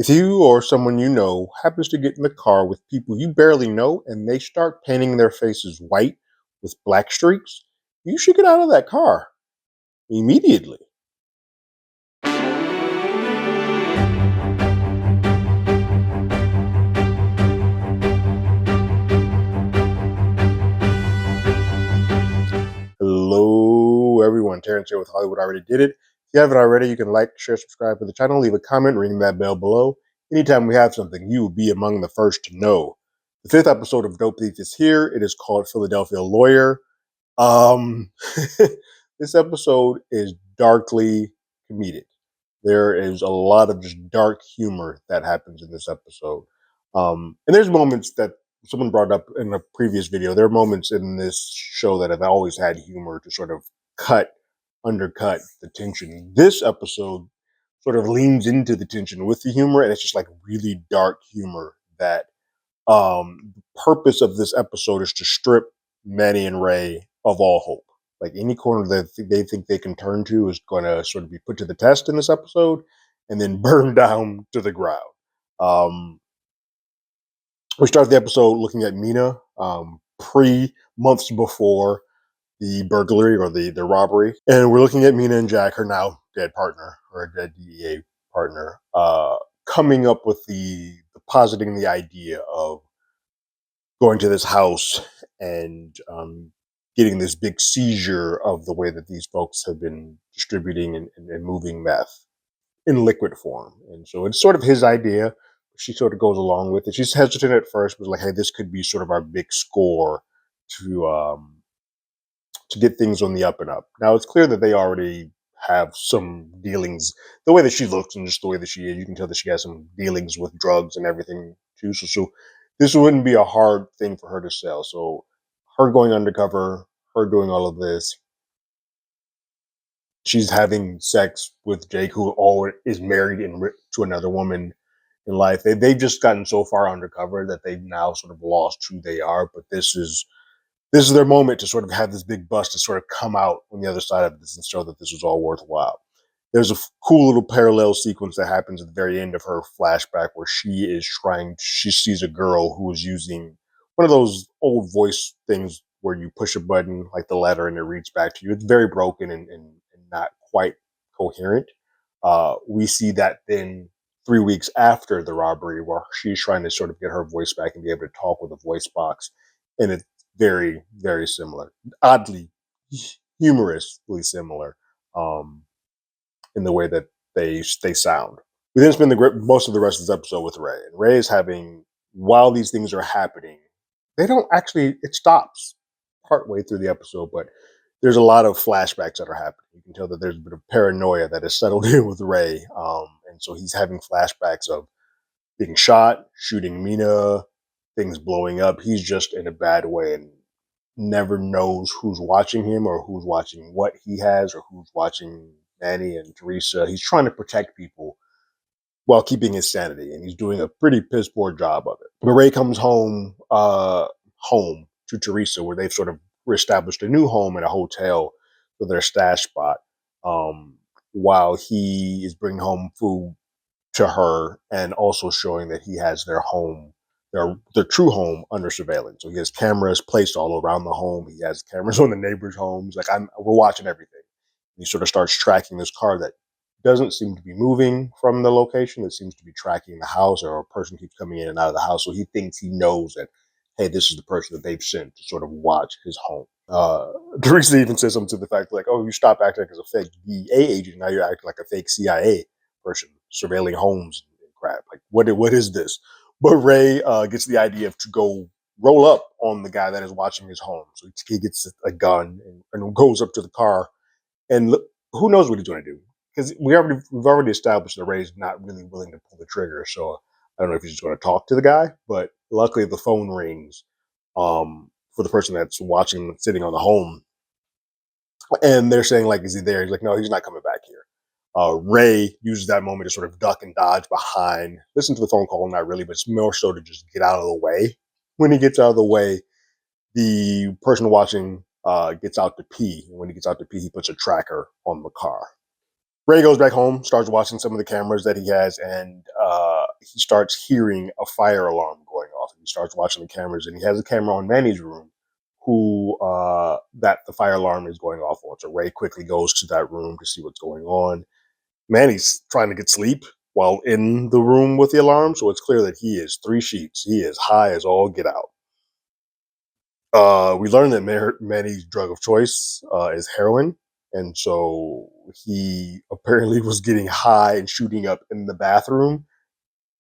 If you or someone you know happens to get in the car with people you barely know and they start painting their faces white with black streaks, you should get out of that car immediately. Hello, everyone. Terrence here with Hollywood Already Did It. If you haven't already, you can like, share, subscribe to the channel, leave a comment, ring that bell below. Anytime we have something, you will be among the first to know. The fifth episode of Dope Thief is here. It is called Philadelphia Lawyer. Um, this episode is darkly comedic. There is a lot of just dark humor that happens in this episode. And there's moments that someone brought up in a previous video. There are moments in this show that have always had humor to sort of undercut the tension. This episode sort of leans into the tension with the humor, and it's just like really dark humor that the purpose of this episode is to strip Manny and Ray of all hope. Like any corner that they think they can turn to is going to sort of be put to the test in this episode and then burned down to the ground. Um, we start the episode looking at Mina months before the burglary or the robbery. And we're looking at Mina and Jack, her now dead partner or dead DEA partner, coming up with positing the idea of going to this house and getting this big seizure of the way that these folks have been distributing and moving meth in liquid form. And so it's sort of his idea. She sort of goes along with it. She's hesitant at first, but like, hey, this could be sort of our big score to get things on the up and up. Now it's clear that they already have some dealings. The way that she looks and just the way that she is, you can tell that she has some dealings with drugs and everything too. So this wouldn't be a hard thing for her to sell. So her going undercover, her doing all of this, she's having sex with Jake, who is married to another woman in life. They've just gotten so far undercover that they've now sort of lost who they are. But this is their moment to sort of have this big bust to sort of come out on the other side of this and show that this was all worthwhile. There's a cool little parallel sequence that happens at the very end of her flashback where she sees a girl who is using one of those old voice things where you push a button like the letter and it reads back to you. It's very broken and not quite coherent. We see that then 3 weeks after the robbery where she's trying to sort of get her voice back and be able to talk with a voice box. And it's very, very similar, oddly humorously similar. In the way that they sound. We then spend most of the rest of this episode with Ray. And Ray is having, while these things are happening, it stops partway through the episode, but there's a lot of flashbacks that are happening. You can tell that there's a bit of paranoia that has settled in with Ray. And so he's having flashbacks of being shot, shooting Mina, things blowing up. He's just in a bad way and never knows who's watching him or who's watching what he has or who's watching Manny and Teresa. He's trying to protect people while keeping his sanity, and he's doing a pretty piss poor job of it. But Ray comes home to Teresa, where they've sort of reestablished a new home in a hotel for their stash spot, while he is bringing home food to her and also showing that he has their home, their true home, under surveillance. So he has cameras placed all around the home. He has cameras on the neighbors' homes. Like we're watching everything. He sort of starts tracking this car that doesn't seem to be moving from the location. It seems to be tracking the house, or a person keeps coming in and out of the house. So he thinks he knows that, hey, this is the person that they've sent to sort of watch his home. Teresa even says something to the fact like, oh, you stopped acting like a fake DEA agent. Now you're acting like a fake CIA person surveilling homes and crap. Like, what is this? But Ray gets the idea to go roll up on the guy that is watching his home. So he gets a gun and goes up to the car. And look, who knows what he's going to do? Because we've already established that Ray's not really willing to pull the trigger. So I don't know if he's just going to talk to the guy. But luckily, the phone rings for the person that's watching, sitting on the home, and they're saying like, "Is he there?" He's like, "No, he's not coming back here." Ray uses that moment to sort of duck and dodge behind, listen to the phone call, not really, but it's more so to just get out of the way. When he gets out of the way, the person watching gets out to pee. And when he gets out to pee, he puts a tracker on the car. Ray goes back home, starts watching some of the cameras that he has, and he starts hearing a fire alarm going off, and he starts watching the cameras, and he has a camera on Manny's room, who that the fire alarm is going off on. So Ray quickly goes to that room to see what's going on. Manny's trying to get sleep while in the room with the alarm, so it's clear that he is three sheets. He is high as all get out. We learned that Manny's drug of choice is heroin, and so he apparently was getting high and shooting up in the bathroom,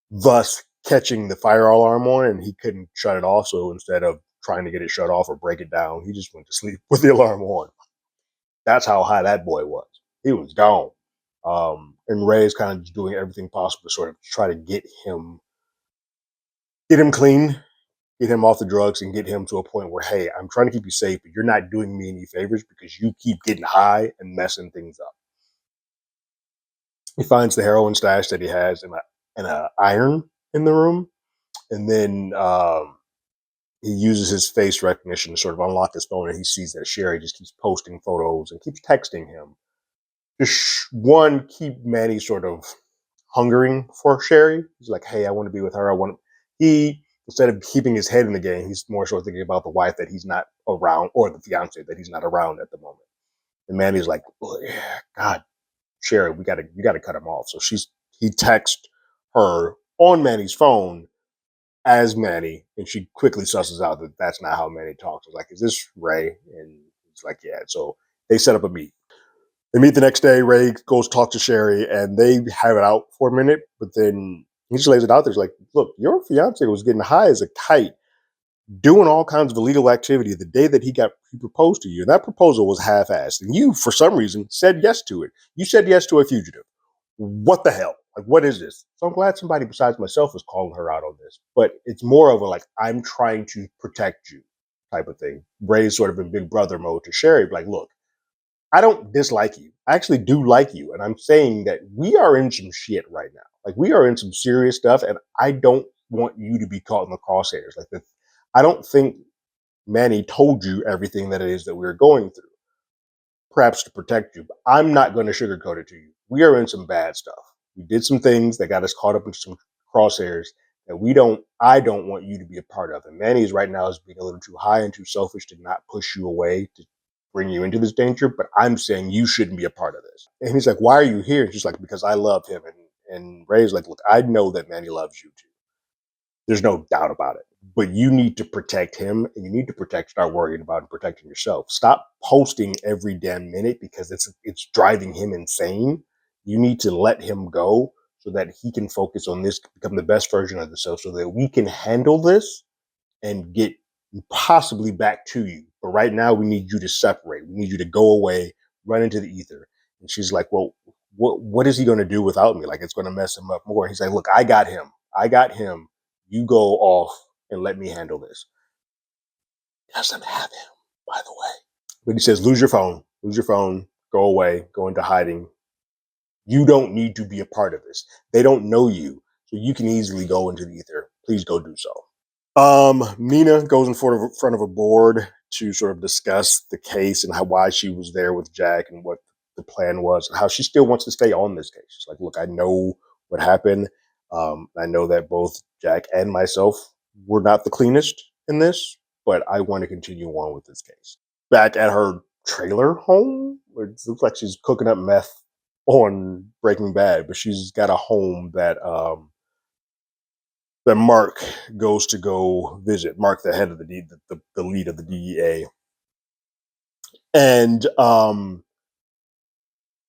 thus catching the fire alarm on, and he couldn't shut it off. So instead of trying to get it shut off or break it down, he just went to sleep with the alarm on. That's how high that boy was. He was gone. And Ray is kind of just doing everything possible to sort of try to get him clean, get him off the drugs, and get him to a point where, hey, I'm trying to keep you safe, but you're not doing me any favors because you keep getting high and messing things up. He finds the heroin stash that he has in a iron in the room, and then he uses his face recognition to sort of unlock his phone, and he sees that Sherry just keeps posting photos and keeps texting him. Just one, keep Manny sort of hungering for Sherry. He's like, hey, I want to be with her. He, instead of keeping his head in the game, he's more so thinking about the wife that he's not around, or the fiance that he's not around at the moment. And Manny's like, oh, yeah, God, Sherry, you gotta cut him off. So he texts her on Manny's phone as Manny, and she quickly susses out that that's not how Manny talks. I was like, is this Ray? And he's like, yeah. So they set up a meet. They meet the next day. Ray goes talk to Sherry, and they have it out for a minute, but then he just lays it out there. He's like, look, your fiance was getting high as a kite, doing all kinds of illegal activity the day that he proposed to you. And that proposal was half-assed. And you, for some reason, said yes to it. You said yes to a fugitive. What the hell? Like, what is this? So I'm glad somebody besides myself is calling her out on this. But it's more of a, like, I'm trying to protect you type of thing. Ray's sort of in big brother mode to Sherry, like, look, I don't dislike you. I actually do like you. And I'm saying that we are in some shit right now. Like, we are in some serious stuff, and I don't want you to be caught in the crosshairs. Like, I don't think Manny told you everything that it is that we're going through, perhaps to protect you. But I'm not going to sugarcoat it to you. We are in some bad stuff. We did some things that got us caught up in some crosshairs that I don't want you to be a part of. And Manny's right now is being a little too high and too selfish to not push you away, to bring you into this danger. But I'm saying you shouldn't be a part of this. And he's like, why are you here? And she's like, because I love him. And Ray's like, look, I know that Manny loves you too. There's no doubt about it. But you need to protect him, and you need to start worrying about and protecting yourself. Stop posting every damn minute because it's driving him insane. You need to let him go so that he can focus on this, become the best version of himself, so that we can handle this and get possibly back to you. But right now, we need you to separate. We need you to go away, run into the ether. And she's like, well, what is he going to do without me? Like, it's going to mess him up more. And he's like, look, I got him. I got him. You go off and let me handle this. He doesn't have him, by the way. But he says, lose your phone, go away, go into hiding. You don't need to be a part of this. They don't know you, so you can easily go into the ether. Please go do so. Mina goes in front of a board to sort of discuss the case and why she was there with Jack and what the plan was, and how she still wants to stay on this case. She's like, look, I know what happened. I know that both Jack and myself were not the cleanest in this, but I want to continue on with this case. Back at her trailer home, it looks like she's cooking up meth on Breaking Bad, but she's got a home that Mark goes to go visit. Mark, the head of the lead of the DEA, and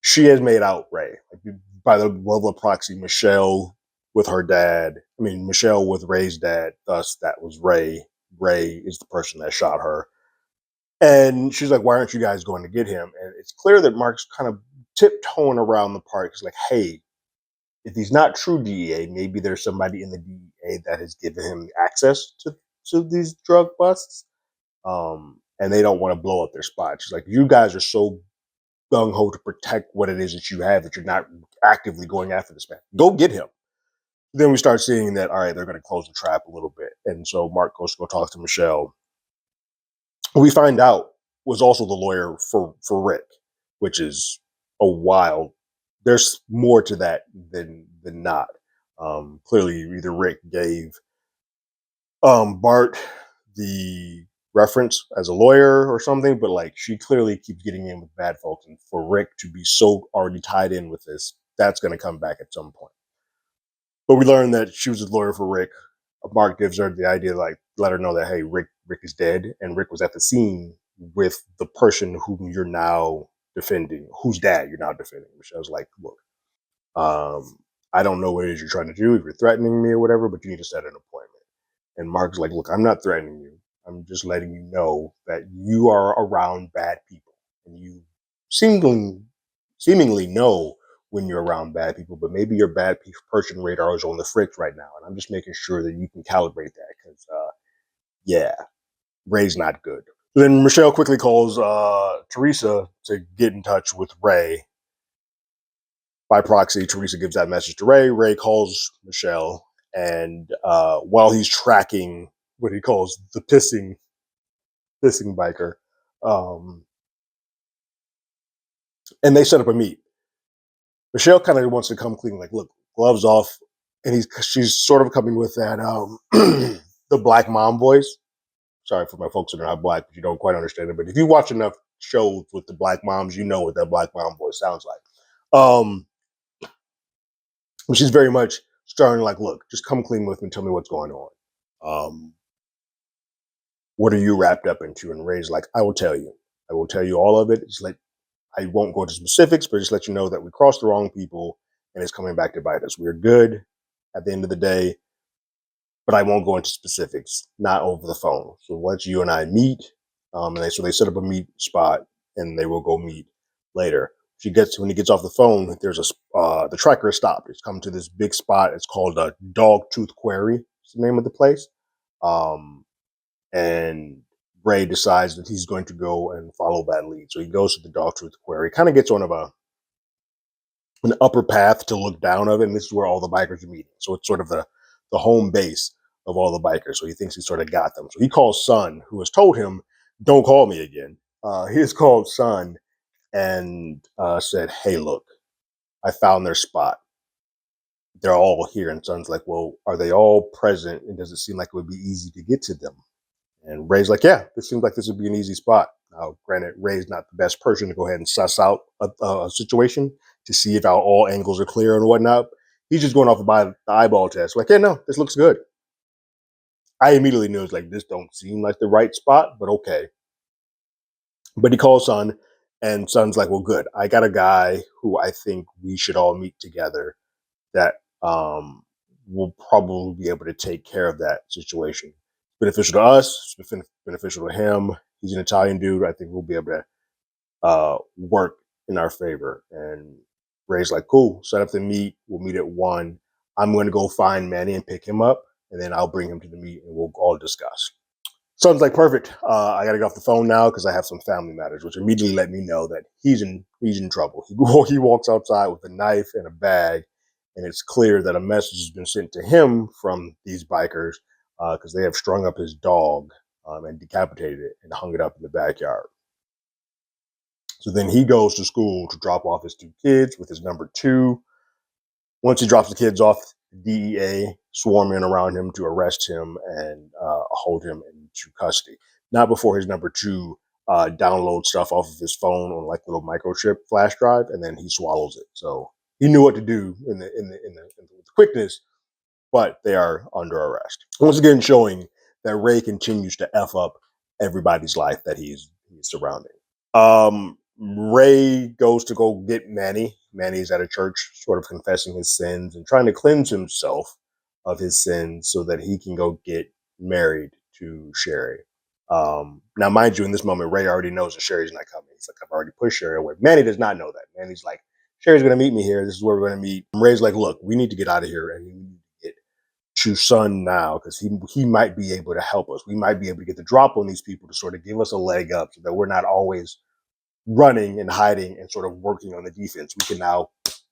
she has made out Ray by the level of proxy. Michelle with her dad. I mean, Michelle with Ray's dad. Thus, that was Ray. Ray is the person that shot her. And she's like, why aren't you guys going to get him? And it's clear that Mark's kind of tiptoeing around the park. He's like, hey, if he's not true DEA, maybe there's somebody in the DEA that has given him access to these drug busts. And they don't want to blow up their spot. She's like, you guys are so gung-ho to protect what it is that you have that you're not actively going after this man. Go get him. Then we start seeing that, all right, they're going to close the trap a little bit. And so Mark goes to go talk to Michelle. We find out was also the lawyer for Rick, which is a wild. There's more to that than not. Clearly, either Rick gave Bart the reference as a lawyer or something, but like she clearly keeps getting in with bad folks, and for Rick to be so already tied in with this, that's going to come back at some point. But we learned that she was a lawyer for Rick. Mark gives her the idea, like, let her know that hey, Rick is dead, and Rick was at the scene with the person whom you're now defending, whose dad you're now defending. Michelle's like, look, I don't know what it is you're trying to do, if you're threatening me or whatever, but you need to set an appointment. And Mark's like, look, I'm not threatening you. I'm just letting you know that you are around bad people, and you seemingly know when you're around bad people, but maybe your person radar is on the fritz right now, and I'm just making sure that you can calibrate that because, yeah, Ray's not good. Then Michelle quickly calls Teresa to get in touch with Ray. By proxy, Teresa gives that message to Ray. Ray calls Michelle, and while he's tracking what he calls the pissing biker, um, and they set up a meet. Michelle kind of wants to come clean, like, look, gloves off, and she's sort of coming with that the black mom voice. Sorry for my folks that are not black, but you don't quite understand it. But if you watch enough shows with the black moms, you know what that black mom voice sounds like. She's very much starting like, look, just come clean with me, tell me what's going on. What are you wrapped up into? And Ray's like, I will tell you. I will tell you all of it. Just like, I won't go into specifics, but just let you know that we crossed the wrong people and it's coming back to bite us. We're good at the end of the day, but I won't go into specifics, not over the phone. So once you and I meet, so they set up a meet spot and they will go meet later. When he gets off the phone, there's the tracker is stopped. It's come to this big spot. It's called a Dog Tooth Quarry. It's the name of the place. And Ray decides that he's going to go and follow that lead. So he goes to the Dog Tooth Quarry, kind of gets on an upper path to look down of it, and this is where all the bikers are meeting. So it's sort of the home base of all the bikers. So he thinks he sort of got them. So he calls Son, who has told him, don't call me again. He has called Son and said, hey, look, I found their spot. They're all here. And Son's like, well, are they all present? And does it seem like it would be easy to get to them? And Ray's like, yeah, this seems like this would be an easy spot. Now, granted, Ray's not the best person to go ahead and suss out a situation to see if all angles are clear and whatnot. He's just going off the eyeball test. Like, yeah, no, this looks good. I immediately knew it's like, this don't seem like the right spot, but okay. But he calls Son, and Son's like, well, good. I got a guy who I think we should all meet together that will probably be able to take care of that situation. Beneficial to us, it's beneficial to him. He's an Italian dude. I think we'll be able to work in our favor. And Ray's like, cool, set up the meet. We'll meet at 1. I'm going to go find Manny and pick him up, and then I'll bring him to the meet and we'll all discuss. Son's like, perfect. I got to get off the phone now because I have some family matters, which immediately let me know that he's in trouble. He walks outside with a knife and a bag, and it's clear that a message has been sent to him from these bikers because they have strung up his dog and decapitated it and hung it up in the backyard. So then he goes to school to drop off his 2 kids with his number 2. Once he drops the kids off, DEA swarm in around him to arrest him and hold him into custody. Not before his number 2 downloads stuff off of his phone on like little microchip flash drive, and then he swallows it. So he knew what to do in the quickness, but they are under arrest. Once again, showing that Ray continues to F up everybody's life that he's surrounding. Ray goes to go get Manny. Manny's at a church, sort of confessing his sins and trying to cleanse himself of his sins so that he can go get married to Sherry. Now, mind you, in this moment, Ray already knows that Sherry's not coming. He's like, I've already pushed Sherry away. Manny does not know that. Manny's like, Sherry's going to meet me here. This is where we're going to meet. Ray's like, look, we need to get out of here and we need to get to Son now because he might be able to help us. We might be able to get the drop on these people to sort of give us a leg up so that we're not always running and hiding and sort of working on the defense. We can now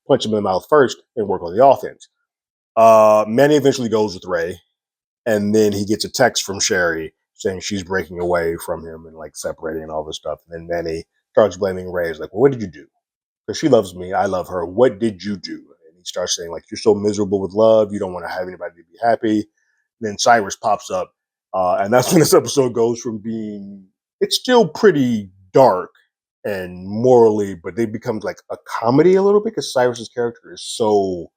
punch him in the mouth first and work on the offense. Manny eventually goes with Ray, and then he gets a text from Sherry saying she's breaking away from him and like separating and all this stuff. And then Manny starts blaming Ray. He's like, well, what did you do? Because she loves me. I love her. What did you do? And he starts saying like, "You're so miserable with love. You don't want to have anybody to be happy." And then Cyrus pops up, and that's when this episode goes from being it's still pretty dark and morally, but it becomes like a comedy a little bit because Cyrus's character is so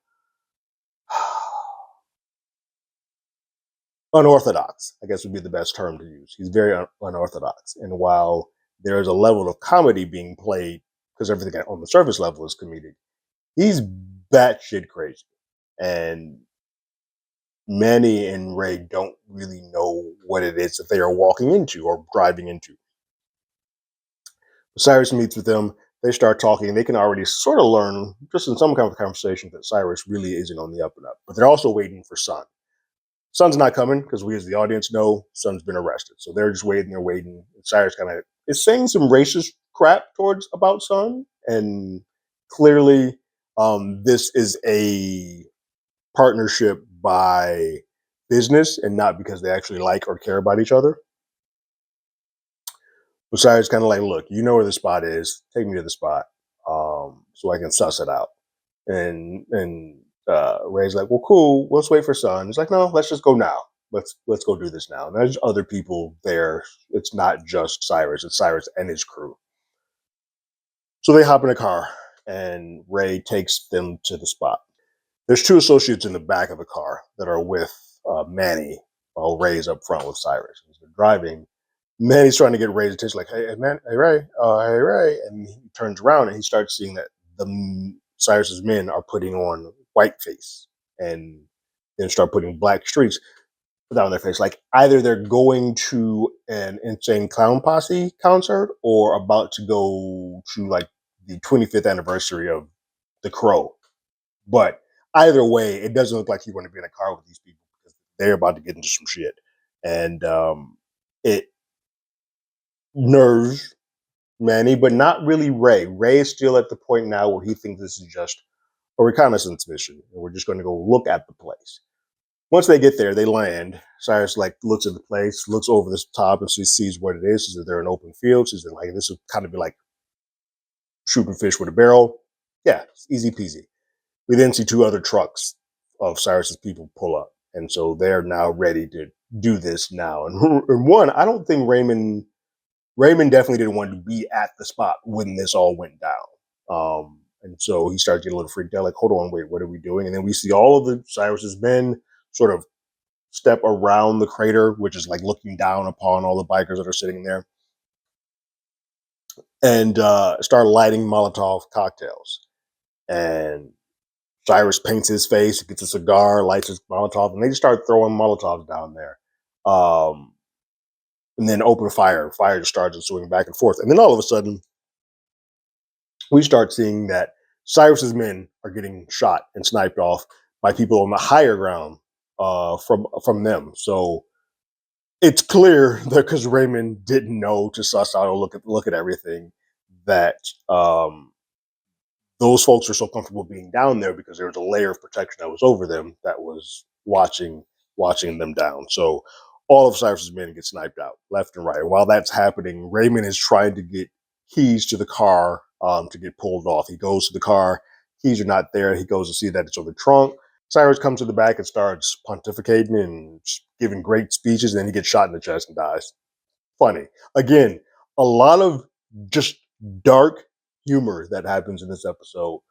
unorthodox, I guess would be the best term to use. He's very unorthodox. And while there is a level of comedy being played, because everything on the surface level is comedic, he's batshit crazy. And Manny and Ray don't really know what it is that they are walking into or driving into. Cyrus meets with them. They start talking. They can already sort of learn, just in some kind of conversation, that Cyrus really isn't on the up and up. But they're also waiting for Sun. Sun's not coming because we, as the audience, know Sun's been arrested. So they're just waiting. They're waiting. And Cyrus kind of is saying some racist crap towards about Sun, and clearly, this is a partnership by business and not because they actually like or care about each other. But Cyrus kind of like, look, you know where the spot is. Take me to the spot, so I can suss it out. And Ray's like, well, cool. Let's wait for Sun. He's like, no, let's just go now. Let's go do this now. And there's other people there. It's not just Cyrus. It's Cyrus and his crew. So they hop in a car, and Ray takes them to the spot. There's two associates in the back of the car that are with Manny, while Ray's up front with Cyrus. As they're driving, Manny's trying to get Ray's attention, like, hey, man, hey, Ray. And he turns around and he starts seeing that Cyrus's men are putting on whiteface and then start putting black streaks down their face. Like either they're going to an Insane Clown Posse concert or about to go to like the 25th anniversary of The Crow. But either way, it doesn't look like you want to be in a car with these people because they're about to get into some shit. And it nerves Manny, but not really Ray. Ray is still at the point now where he thinks this is just a reconnaissance mission, and we're just going to go look at the place. Once they get there, they land. Cyrus like looks at the place, looks over the top, and she sees what it is. She says they're an open field. She says like this would kind of be like shooting fish with a barrel. Yeah, easy peasy. We then see two other trucks of Cyrus's people pull up, and so they're now ready to do this now. And one, I don't think Raymond definitely didn't want to be at the spot when this all went down. And so he starts getting a little freaked out, like, hold on, wait, what are we doing? And then we see all of the Cyrus's men sort of step around the crater, which is like looking down upon all the bikers that are sitting there, and start lighting Molotov cocktails. And Cyrus paints his face, gets a cigar, lights his Molotov, and they just start throwing Molotovs down there. And then open fire. Fire just starts swinging back and forth. And then all of a sudden, we start seeing that Cyrus's men are getting shot and sniped off by people on the higher ground from them. So it's clear that because Raymond didn't know to suss out or look at everything, that those folks are so comfortable being down there because there was a layer of protection that was over them that was watching them down. So all of Cyrus's men get sniped out left and right. And while that's happening, Raymond is trying to get keys to the car to get pulled off. He goes to the car, keys are not there. He goes to see that it's on the trunk. Cyrus comes to the back and starts pontificating and giving great speeches, and then he gets shot in the chest and dies. Funny. Again, a lot of just dark humor that happens in this episode,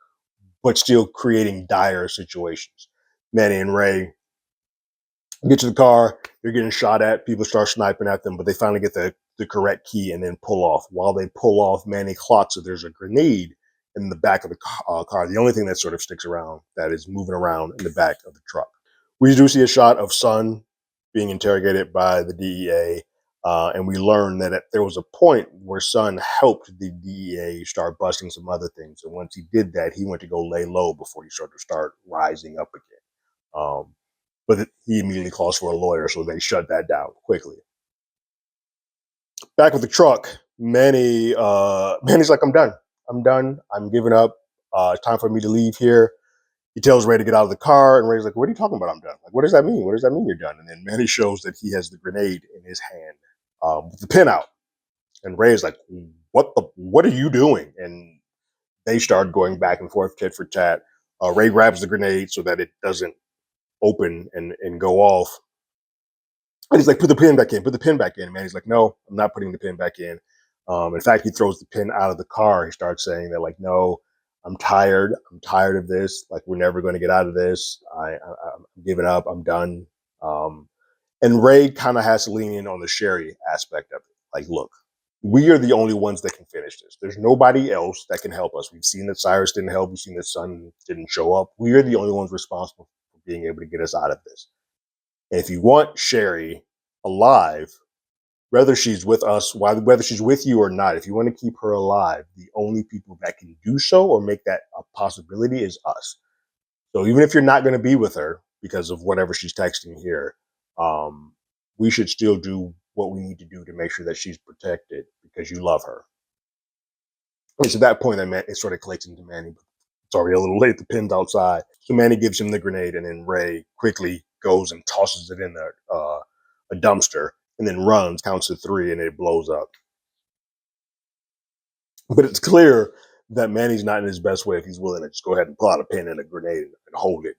but still creating dire situations. Manny and Ray get to the car, they're getting shot at, people start sniping at them, but they finally get the correct key and then pull off. While they pull off, Manny clocks that there's a grenade in the back of the car, the only thing that sort of sticks around, that is moving around in the back of the truck. We do see a shot of Sun being interrogated by the DEA, and we learn that there was a point where Sun helped the DEA start busting some other things. And once he did that, he went to go lay low before he sort of start rising up again. But he immediately calls for a lawyer, so they shut that down quickly. Back with the truck, Manny's like, I'm done. I'm giving up. It's time for me to leave here. He tells Ray to get out of the car, and Ray's like, what are you talking about? I'm done. Like, what does that mean? What does that mean you're done? And then Manny shows that he has the grenade in his hand with the pin out. And Ray's like, what are you doing? And they start going back and forth, tit for tat. Ray grabs the grenade so that it doesn't open and go off. And he's like, put the pin back in, put the pin back in. Man, he's like, no, I'm not putting the pin back in. In fact, he throws the pin out of the car. He starts saying that, like, no, I'm tired. I'm tired of this. Like, we're never going to get out of this. I'm giving up. I'm done. And Ray kind of has to lean in on the Sherry aspect of it. Like, look, we are the only ones that can finish this. There's nobody else that can help us. We've seen that Cyrus didn't help. We've seen that Sun didn't show up. We are the only ones responsible for being able to get us out of this. And if you want Sherry alive, whether she's with us, whether she's with you or not, if you want to keep her alive, the only people that can do so or make that a possibility is us. So even if you're not going to be with her because of whatever she's texting here, we should still do what we need to do to make sure that she's protected because you love her. It's at that point that it sort of clicks into Manny. It's already a little late. The pin's outside. So Manny gives him the grenade, and then Ray quickly goes and tosses it in a dumpster, and then runs, counts to 3, and it blows up. But it's clear that Manny's not in his best way if he's willing to just go ahead and pull out a pin and a grenade and hold it.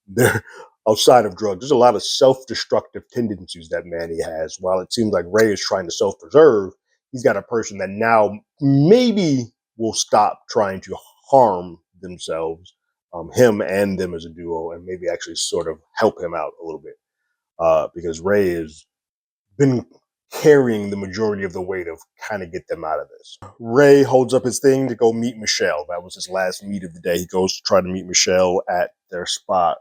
There, outside of drugs, there's a lot of self-destructive tendencies that Manny has. While it seems like Ray is trying to self-preserve, he's got a person that now maybe will stop trying to harm themselves, him and them as a duo, and maybe actually sort of help him out a little bit. Because Ray has been carrying the majority of the weight of kind of get them out of this. Ray holds up his thing to go meet Michelle. That was his last meet of the day. He goes to try to meet Michelle at their spot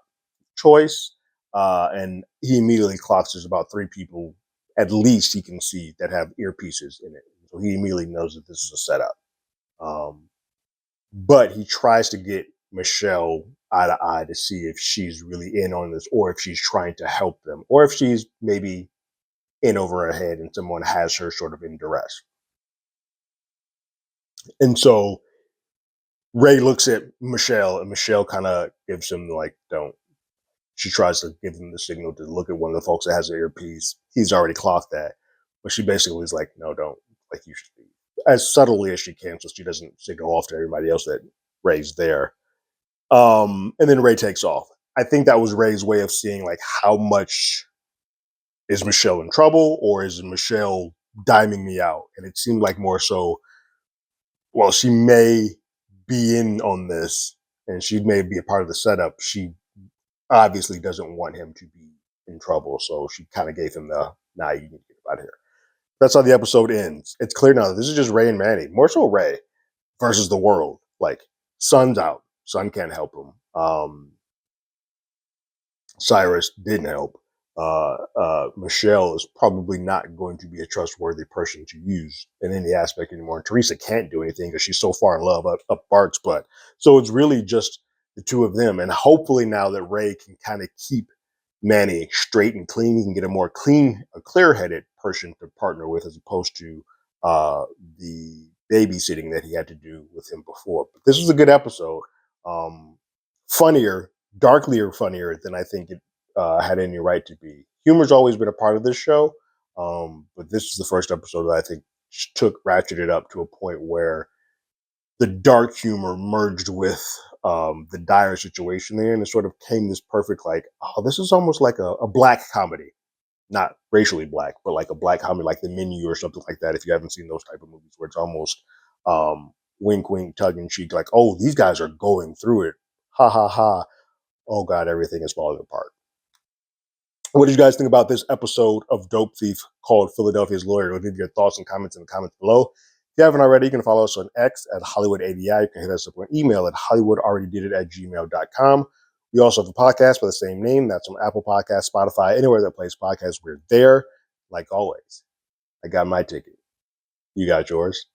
choice, and he immediately clocks there's about 3 people at least he can see that have earpieces in it. So he immediately knows that this is a setup. But he tries to get Michelle eye to eye to see if she's really in on this, or if she's trying to help them, or if she's maybe in over her head and someone has her sort of in duress. And so Ray looks at Michelle, and Michelle kind of gives him like, don't. She tries to give him the signal to look at one of the folks that has an earpiece. He's already clocked that. But she basically is like, no, don't. Like, you should be. As subtly as she can, so she doesn't signal off to everybody else that Ray's there. And then Ray takes off. I think that was Ray's way of seeing, like, how much is Michelle in trouble, or is Michelle diming me out? And it seemed like more so, well, she may be in on this, and she may be a part of the setup. She obviously doesn't want him to be in trouble, so she kind of gave him the, nah, you need to get out of here. That's how the episode ends. It's clear now that this is just Ray and Manny, more so Ray versus the world. Like, Sun's out. Sun can't help him. Cyrus didn't help. Michelle is probably not going to be a trustworthy person to use in any aspect anymore. And Teresa can't do anything because she's so far in love up Bart's butt. So it's really just the 2 of them. And hopefully now that Ray can kind of keep Manny straight and clean, he can get a clear-headed person to partner with, as opposed to the babysitting that he had to do with him before. But this was a good episode. Funnier, darklier funnier than I think it had any right to be. Humor's always been a part of this show, but this is the first episode that I think ratcheted up to a point where the dark humor merged with the dire situation there, and it sort of came this perfect, like, oh, this is almost like a black comedy. Not racially black, but like a black comedy, like The Menu or something like that, if you haven't seen those type of movies, where it's almost wink, wink, tongue-in-cheek, like, oh, these guys are going through it. Ha, ha, ha. Oh, God, everything is falling apart. What did you guys think about this episode of Dope Thief called Philadelphia's Lawyer? Leave your thoughts and comments in the comments below. If you haven't already, you can follow us on X at HollywoodADI. You can hit us up on email at HollywoodAlreadyDidIt@gmail.com. We also have a podcast by the same name. That's on Apple Podcasts, Spotify, anywhere that plays podcasts. We're there. Like always, I got my ticket. You got yours.